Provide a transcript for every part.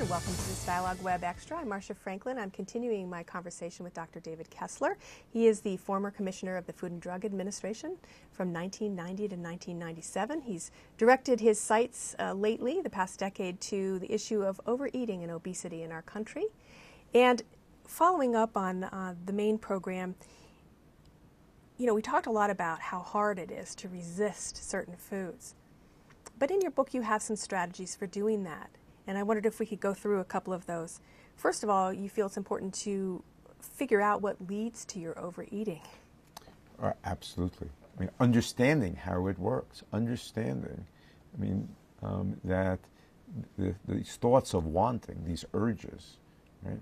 Welcome to this Dialogue Web Extra. I'm Marcia Franklin. I'm continuing my conversation with Dr. David Kessler. He is the former Commissioner of the Food and Drug Administration from 1990 to 1997. He's directed his sights lately, the past decade, to the issue of overeating and obesity in our country. And following up on the main program, we talked a lot about how hard it is to resist certain foods. But in your book, you have some strategies for doing that. And I wondered if we could go through a couple of those. First of all, you feel it's important to figure out what leads to your overeating. Absolutely. I mean, understanding how it works, understanding, that these thoughts of wanting, these urges, right,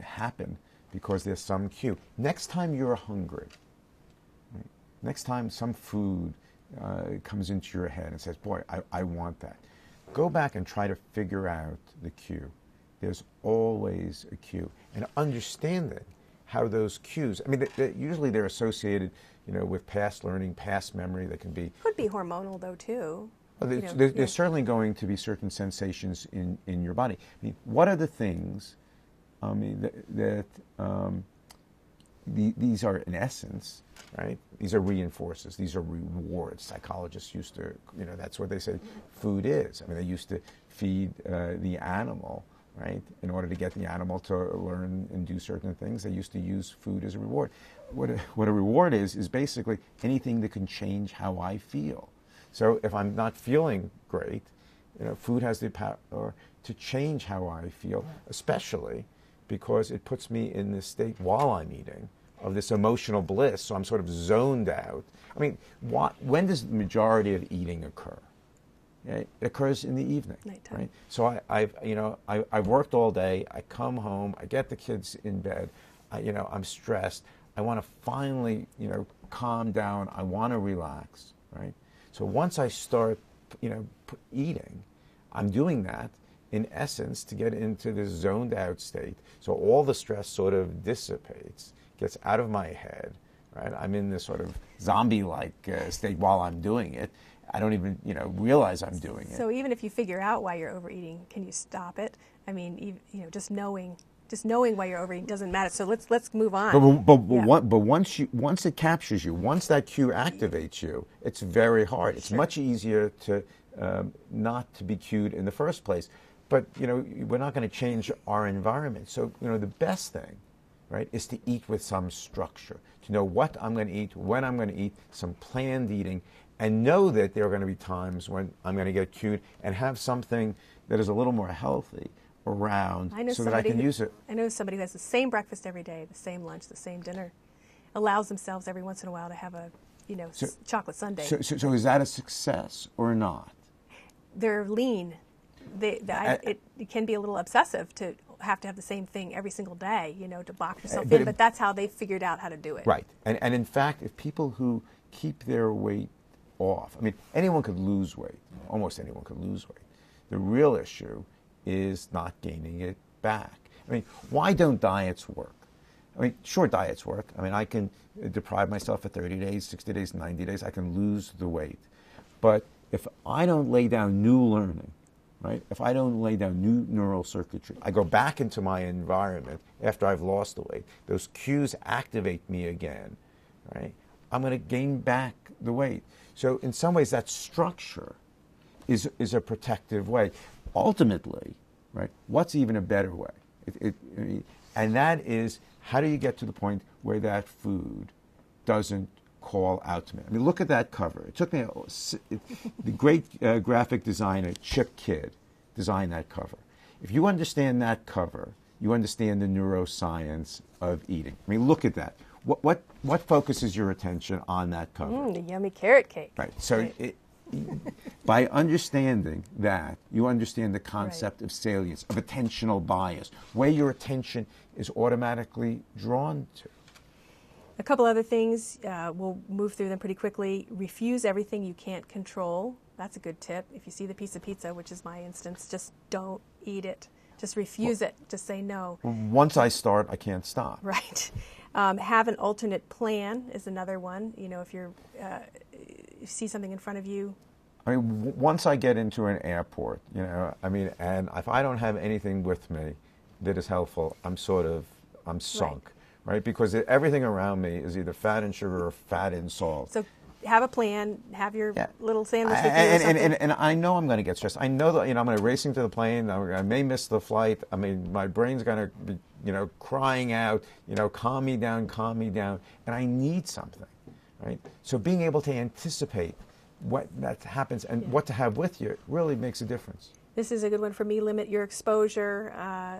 happen because there's some cue. Next time you're hungry, right, next time some food comes into your head and says, boy, I want that. Go back and try to figure out the cue. There's always a cue. And understanding how those cues, usually they're associated, with past learning, past memory. They can be... Could be hormonal, though, too. There's certainly going to be certain sensations in your body. What are the things these are, in essence, right? These are reinforcers. These are rewards. Psychologists used to, that's what they say food is. They used to feed the animal, right? In order to get the animal to learn and do certain things, they used to use food as a reward. What a reward is basically anything that can change how I feel. So if I'm not feeling great, food has the power to change how I feel, especially because it puts me in this state while I'm eating of this emotional bliss, so I'm sort of zoned out. When does the majority of eating occur? It occurs in the evening, nighttime. Right? So I've worked all day. I come home. I get the kids in bed. I'm stressed. I want to finally, calm down. I want to relax, right? So once I start, eating, I'm doing that in essence to get into this zoned out state. So all the stress sort of dissipates, gets out of my head, right? I'm in this sort of zombie-like state while I'm doing it. I don't even, realize I'm doing it. So even if you figure out why you're overeating, can you stop it? Just knowing why you're overeating doesn't matter. So let's move on. But once it captures you, once that cue activates you, it's very hard. It's much easier to not to be cued in the first place. But we're not going to change our environment. So the best thing, right, is to eat with some structure. To know what I'm going to eat, when I'm going to eat, some planned eating, and know that there are going to be times when I'm going to get cued and have something that is a little more healthy around so that I can use it. I know somebody who has the same breakfast every day, the same lunch, the same dinner, allows themselves every once in a while to have a chocolate sundae. So is that a success or not? They're lean. It can be a little obsessive to have the same thing every single day, to box yourself in, but that's how they've figured out how to do it. Right. And in fact, if people who keep their weight off, anyone could lose weight. Almost anyone could lose weight. The real issue is not gaining it back. Why don't diets work? Sure, diets work. I can deprive myself for 30 days, 60 days, 90 days. I can lose the weight. But if I don't lay down new learning, right? If I don't lay down new neural circuitry, I go back into my environment after I've lost the weight. Those cues activate me again, right? I'm going to gain back the weight. So in some ways, that structure is a protective way. Ultimately, right? What's even a better way? And that is, how do you get to the point where that food doesn't call out to me? Look at that cover. It took me the great graphic designer Chip Kidd designed that cover. If you understand that cover, you understand the neuroscience of eating. Look at that. What focuses your attention on that cover? The yummy carrot cake. Right. So by understanding that, you understand the concept of salience, of attentional bias, where your attention is automatically drawn to. A couple other things, we'll move through them pretty quickly. Refuse everything you can't control. That's a good tip. If you see the piece of pizza, which is my instance, just don't eat it. Just refuse it. Just say no. Once I start, I can't stop. Right. Have an alternate plan is another one. If you see something in front of you, I mean, once I get into an airport, you know, I mean, and if I don't have anything with me that is helpful, I'm sunk, right? Because everything around me is either fat in sugar or fat in salt. So have a plan, have your little sandwich with you or something. And I know I'm going to get stressed. I know that, you know, I'm going to racing to the plane. I may miss the flight. I mean, my brain's going to be, you know, crying out, you know, calm me down, calm me down. And I need something, right? So being able to anticipate what that happens and what to have with you really makes a difference. This is a good one for me. Limit your exposure.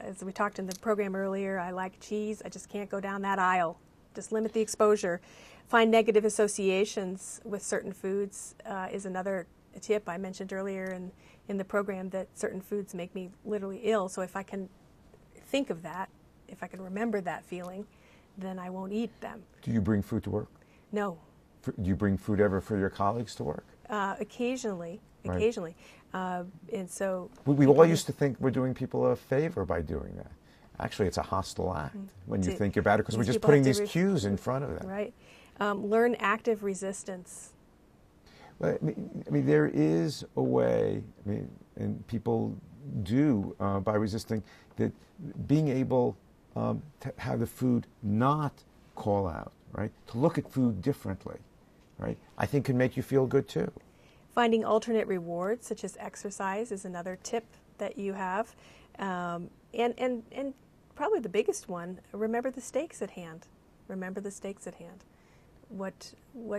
As we talked in the program earlier, I like cheese. I just can't go down that aisle. Just limit the exposure. Find negative associations with certain foods is another tip. I mentioned earlier in the program that certain foods make me literally ill. So if I can think of that, if I can remember that feeling, then I won't eat them. Do you bring food to work? No. Do you bring food ever for your colleagues to work? Occasionally. And so we all used to think we're doing people a favor by doing that. Actually, it's a hostile act when you think about it, because we're just putting these cues in front of them. Right. Learn active resistance. Well, I mean, there is a way, I mean, and people do by resisting, that being able to have the food not call out, right? To look at food differently, right? I think can make you feel good too. Finding alternate rewards, such as exercise, is another tip that you have. And probably the biggest one, remember the stakes at hand. Remember the stakes at hand. What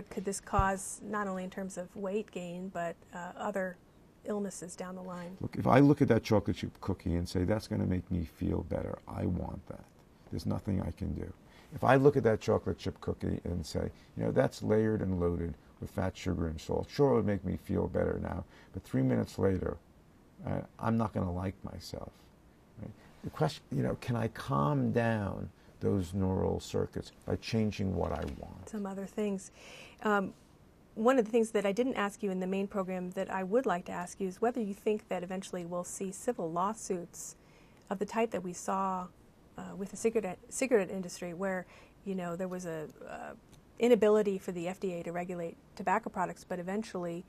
could this cause, not only in terms of weight gain, but other illnesses down the line? Look, if I look at that chocolate chip cookie and say, that's going to make me feel better, I want that. There's nothing I can do. If I look at that chocolate chip cookie and say, you know, that's layered and loaded with fat, sugar, and salt, sure, it would make me feel better now, but 3 minutes later, I'm not going to like myself. Right? The question, you know, can I calm down those neural circuits by changing what I want? Some other things. One of the things that I didn't ask you in the main program that I would like to ask you is whether you think that eventually we'll see civil lawsuits of the type that we saw with the cigarette industry, where, you know, there was a inability for the FDA to regulate tobacco products, but eventually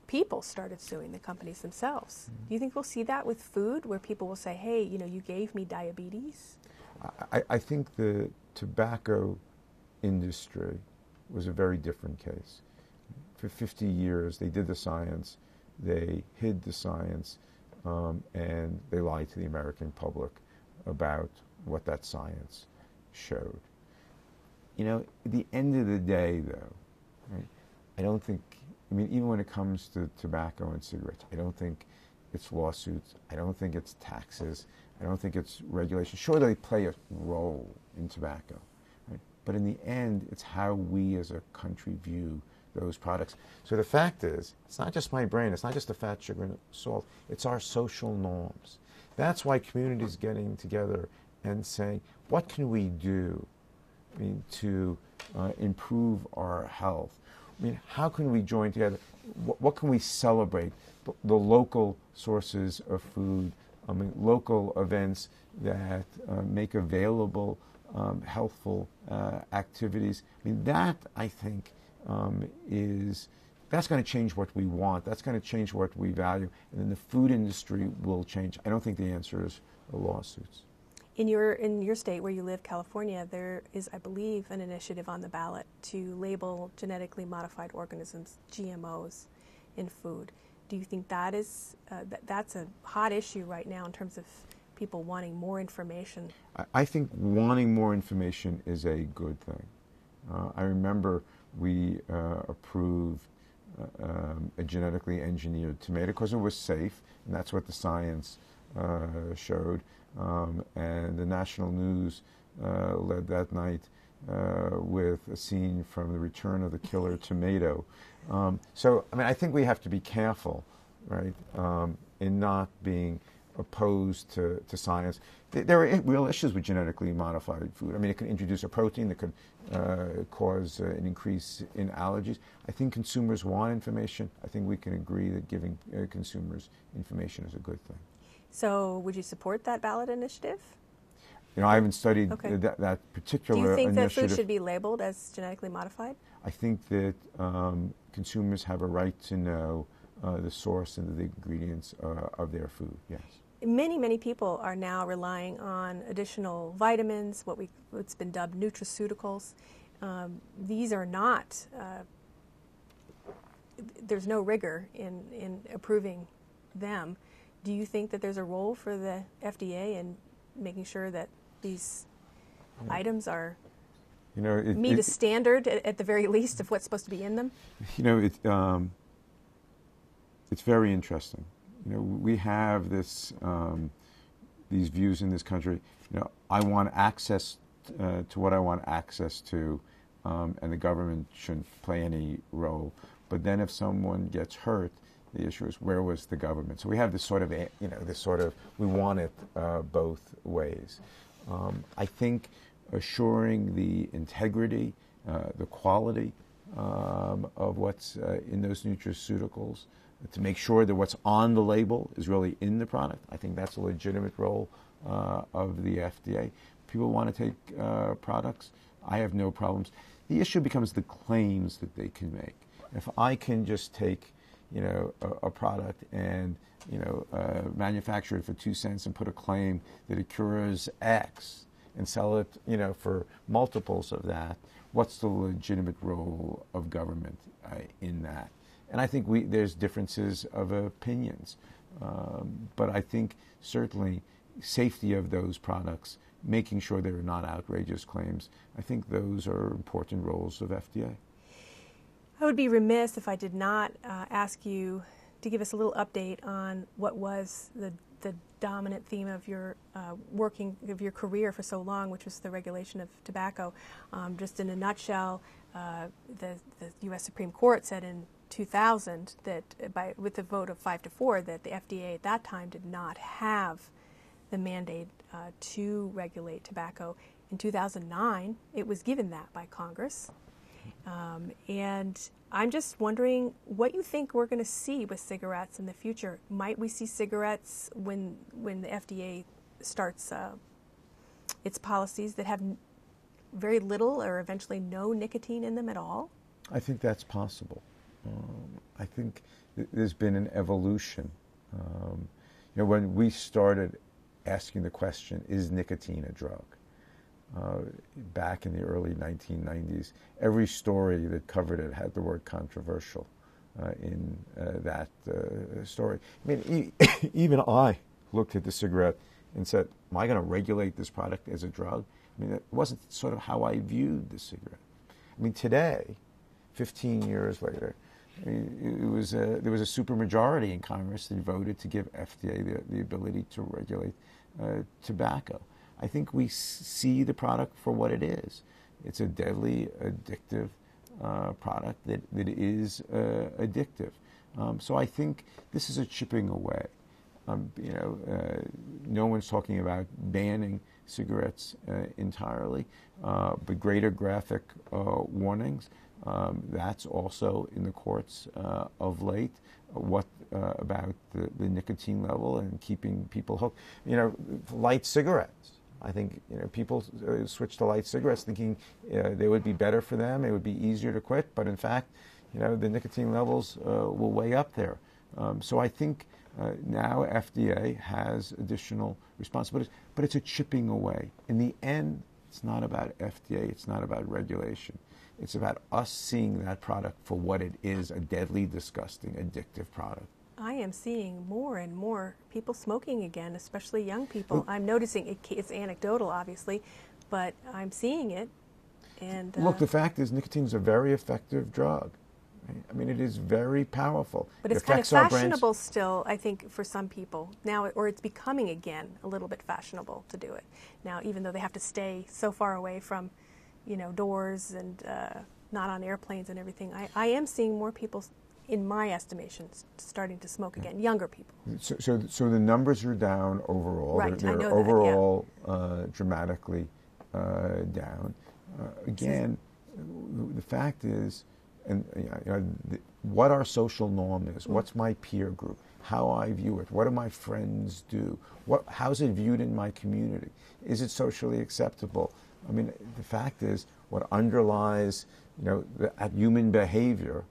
people started suing the companies themselves. Do you think we'll see that with food, where people will say, hey, you know, you gave me diabetes? I think the tobacco industry was a very different case. For 50 years, they did the science, they hid the science, and they lied to the American public about what that science showed. You know, at the end of the day, though, right, I don't think, I mean, even when it comes to tobacco and cigarettes, I don't think it's lawsuits, I don't think it's taxes, I don't think it's regulation. Sure, they play a role in tobacco, right? But in the end, it's how we as a country view those products. So the fact is, it's not just my brain, it's not just the fat, sugar, and salt, it's our social norms. That's why communities getting together and saying, what can we do, I mean, to improve our health? I mean, how can we join together? What can we celebrate? The local sources of food, I mean, local events that make available healthful activities. I mean, that, I think, that's going to change what we want. That's going to change what we value. And then the food industry will change. I don't think the answer is lawsuits. In your state where you live, California, there is, I believe, an initiative on the ballot to label genetically modified organisms, GMOs, in food. Do you think that is that's a hot issue right now in terms of people wanting more information? I think wanting more information is a good thing. I remember we approved a genetically engineered tomato because it was safe, and that's what the science showed. And the national news led that night with a scene from The Return of the Killer Tomato. So, I mean, I think we have to be careful, right, in not being opposed to science. There are real issues with genetically modified food. I mean, it can introduce a protein that could cause an increase in allergies. I think consumers want information. I think we can agree that giving consumers information is a good thing. So would you support that ballot initiative? You know, I haven't studied that particular initiative. Do you think that food should be labeled as genetically modified? I think that consumers have a right to know the source and the ingredients of their food. Yes. Many people are now relying on additional vitamins, what's been dubbed nutriceuticals. These are not, there's no rigor in approving them. Do you think that there's a role for the FDA in making sure that these items are meet a standard at the very least of what's supposed to be in them? It's very interesting. We have these views in this country. I want access to what I want access to, and the government shouldn't play any role. But then, if someone gets hurt, the issue is where was the government? So we have this sort of, we want it both ways. I think assuring the integrity, the quality of what's in those nutraceuticals, to make sure that what's on the label is really in the product. I think that's a legitimate role of the FDA. People want to take products. I have no problems. The issue becomes the claims that they can make. If I can just take, a product and, manufacture it for 2 cents and put a claim that it cures X and sell it, for multiples of that, what's the legitimate role of government in that? And I think there's differences of opinions, but I think certainly safety of those products, making sure they're not outrageous claims, I think those are important roles of FDA. I would be remiss if I did not ask you to give us a little update on what was the dominant theme of your your career for so long, which was the regulation of tobacco. Just in a nutshell, the U.S. Supreme Court said in 2000 that with a vote of 5-4 that the FDA at that time did not have the mandate to regulate tobacco. In 2009, it was given that by Congress. And I'm just wondering what you think we're going to see with cigarettes in the future. Might we see cigarettes when the FDA starts its policies that have very little or eventually no nicotine in them at all? I think that's possible. I think there's been an evolution. When we started asking the question, is nicotine a drug? Back in the early 1990s, every story that covered it had the word controversial in that story. I mean, even I looked at the cigarette and said, am I going to regulate this product as a drug? I mean, it wasn't sort of how I viewed the cigarette. I mean, today, 15 years later, there was a supermajority in Congress that voted to give FDA the ability to regulate tobacco. I think we see the product for what it is. It's a deadly, addictive product that is addictive. So I think this is a chipping away. No one's talking about banning cigarettes entirely, but greater graphic warnings. That's also in the courts of late. What about the nicotine level and keeping people hooked? Light cigarettes. I think people switch to light cigarettes thinking they would be better for them. It would be easier to quit, but in fact, the nicotine levels will way up there. So I think now FDA has additional responsibilities, but it's a chipping away. In the end, it's not about FDA. It's not about regulation. It's about us seeing that product for what it is, a deadly, disgusting, addictive product. I am seeing more and more people smoking again, especially young people. I'm noticing it's anecdotal, obviously, but I'm seeing it. And look, the fact is, nicotine is a very effective drug. Right? I mean, it is very powerful. But it's kind of fashionable still, I think, for some people now, or it's becoming again a little bit fashionable to do it now, even though they have to stay so far away from, doors and not on airplanes and everything. I am seeing more people, in my estimation, starting to smoke again, younger people. So the numbers are down overall. Right, they're I know overall that, yeah. Dramatically down. Again, the fact is, what our social norm is, what's my peer group, how I view it, what do my friends do, how's it viewed in my community, is it socially acceptable? I mean, the fact is, what underlies, human behavior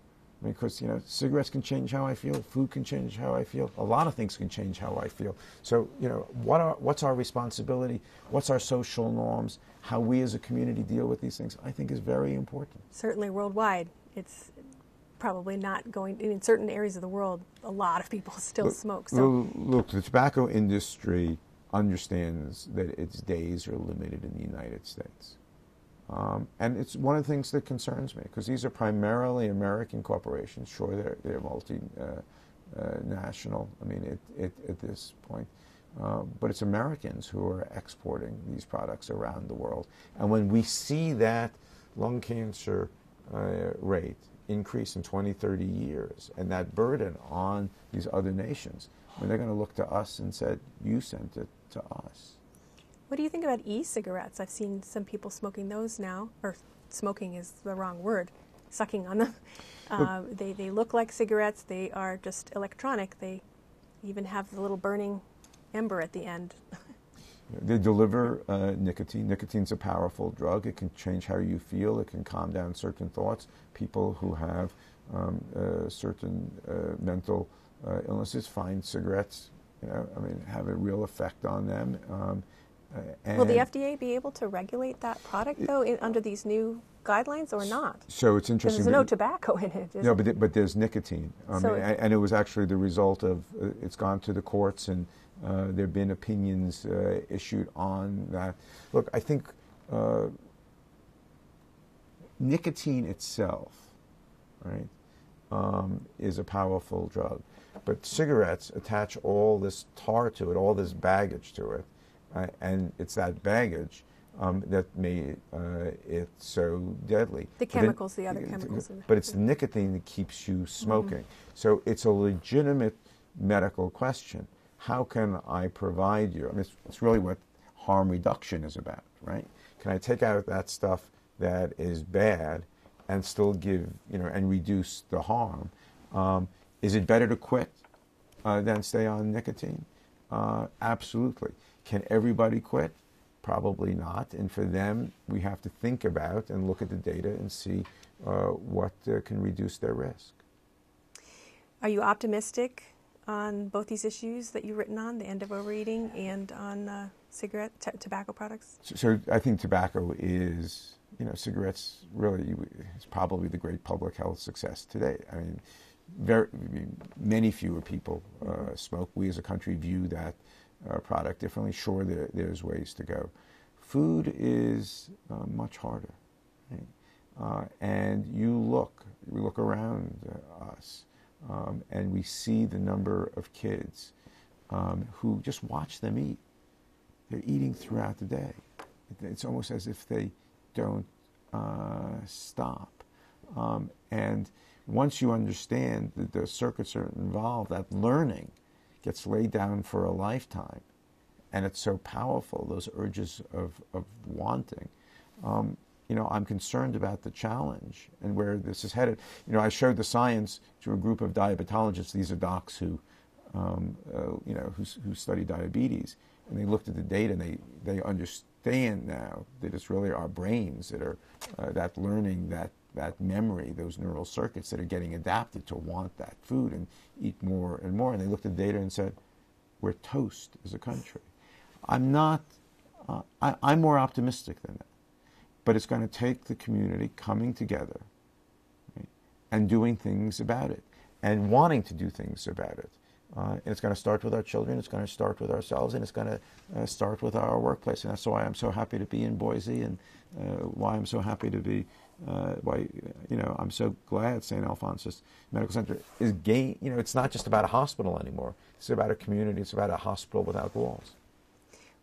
Because, you know, cigarettes can change how I feel, food can change how I feel, a lot of things can change how I feel. So, you know, what's our responsibility? What's our social norms? How we as a community deal with these things, I think is very important. Certainly worldwide, it's probably not going, in certain areas of the world, a lot of people still smoke. So. Look, the tobacco industry understands that its days are limited in the United States. And it's one of the things that concerns me, because these are primarily American corporations. Sure, they're multinational, I mean, at this point. But it's Americans who are exporting these products around the world. And when we see that lung cancer rate increase in 20, 30 years, and that burden on these other nations, when they're going to look to us and say, you sent it to us. What do you think about e-cigarettes? I've seen some people smoking those now, or smoking is the wrong word, sucking on them. They look like cigarettes. They are just electronic. They even have the little burning ember at the end. They deliver nicotine. Nicotine's a powerful drug. It can change how you feel. It can calm down certain thoughts. People who have certain mental illnesses find cigarettes, you know, I mean, have a real effect on them. Will the FDA be able to regulate that product, though, under these new guidelines, or not? So it's interesting. There's no tobacco in it. No, but there's nicotine. And it was actually the result of, it's gone to the courts, and there have been opinions issued on that. Look, I think nicotine itself, right, is a powerful drug. But cigarettes attach all this tar to it, all this baggage to it. And it's that baggage that made it so deadly. The chemicals, the other chemicals. But it's the nicotine that keeps you smoking. So it's a legitimate medical question. How can I provide you? I mean, it's really what harm reduction is about, right? Can I take out that stuff that is bad and still give, you know, and reduce the harm? Is it better to quit than stay on nicotine? Absolutely. Can everybody quit? Probably not. And for them, we have to think about and look at the data and see what can reduce their risk. Are you optimistic on both these issues that you've written on, the end of overeating and on tobacco products? So I think tobacco is, you know, cigarettes really is probably the great public health success today. I mean, many fewer people smoke. We as a country view that product differently. Sure, there's ways to go. Food is much harder, right? And you look around us, and we see the number of kids who just watch them eat. They're eating throughout the day. It's almost as if they don't stop. And once you understand that the circuits are involved, that learning gets laid down for a lifetime, and it's so powerful, those urges of wanting. You know, I'm concerned about the challenge and where this is headed. You know, I showed the science to a group of diabetologists. These are docs who, you know, who study diabetes, and they looked at the data, and they understand now that it's really our brains that are that learning, that memory, those neural circuits that are getting adapted to want that food and eat more and more. And they looked at the data and said, we're toast as a country. I'm not, I'm more optimistic than that. But it's going to take the community coming together, right, and doing things about it and wanting to do things about it. And it's going to start with our children, it's going to start with ourselves, and it's going to start with our workplace. And that's why I'm so happy to be in Boise, and why I'm so happy to be, why, you know, I'm so glad St. Alphonsus Medical Center is you know, it's not just about a hospital anymore. It's about a community. It's about a hospital without walls.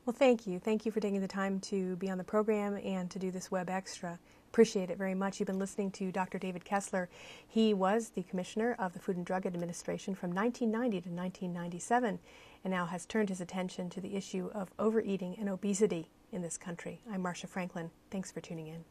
Well, thank you. Thank you for taking the time to be on the program and to do this Web Extra. Appreciate it very much. You've been listening to Dr. David Kessler. He was the Commissioner of the Food and Drug Administration from 1990 to 1997, and now has turned his attention to the issue of overeating and obesity in this country. I'm Marcia Franklin. Thanks for tuning in.